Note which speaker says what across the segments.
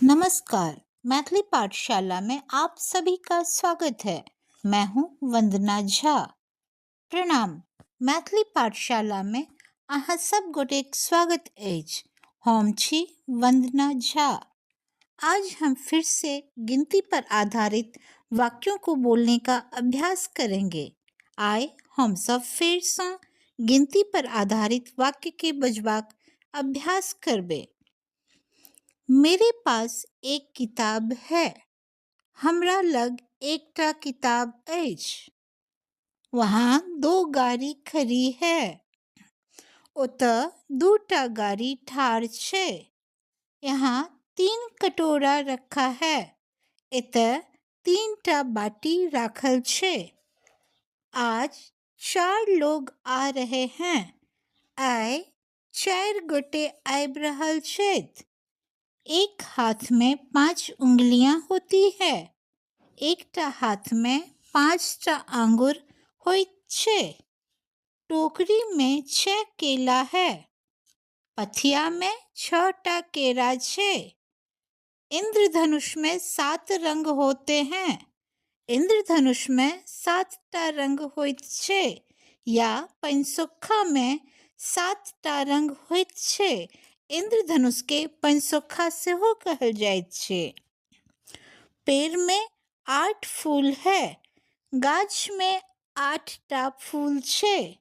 Speaker 1: नमस्कार। मैथिली पाठशाला में आप सभी का स्वागत है। मैं हूँ वंदना झा। प्रणाम। मैथिली पाठशाला में अहाँ सब गोटेक स्वागत अछि। हम छी वंदना झा। आज हम फिर से गिनती पर आधारित वाक्यों को बोलने का अभ्यास करेंगे। आइ हम सब फिर से गिनती पर आधारित वाक्य के बजबाक अभ्यास करबे। मेरे पास एक किताब है। हमरा लग एकटा किताब अछि। वहाँ दो गाड़ी खड़ी है। ओतऽ दूटा गाड़ी ठाढ़ छै। यहाँ 3 कटोरा रखा है। एतऽ 3टा बाटी राखल छै। आज 4 लोग आ रहे हैं। आइ 4 गोटे आबि रहल छथि। एक हाथ में 5 उंगलियां होती है। एकटा हाथ में 5टा आंगुर होइत छै। टोकरी में 6 केला है। पथिया में 6टा केरा छै। इंद्रधनुष में 7 रंग होते हैं। इंद्रधनुष में 7टा रंग होइत छै। या पंचसोखा में 7टा रंग होइत छै। इंद्रधनुष के पंचसोखा सेहो कहल जाइत छै। पेड़ में 8 फूल है। गाछ में 8टा फूल छै।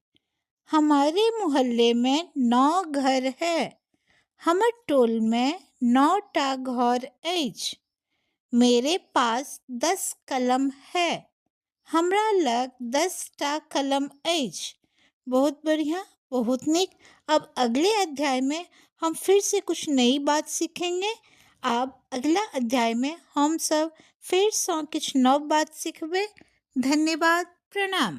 Speaker 1: हमारे मोहल्ले में 9 घर है। हमर टोल में 9टा घर अछि। मेरे पास 10 कलम है। हमरा लग 10टा कलम अछि। बहुत बढ़िया, बहुत नीक। अब अगले अध्याय में हम फिर से कुछ नई बात सीखेंगे। अब अगला अध्याय में हम सब फिर से कुछ नव बात सीखबे। धन्यवाद। प्रणाम।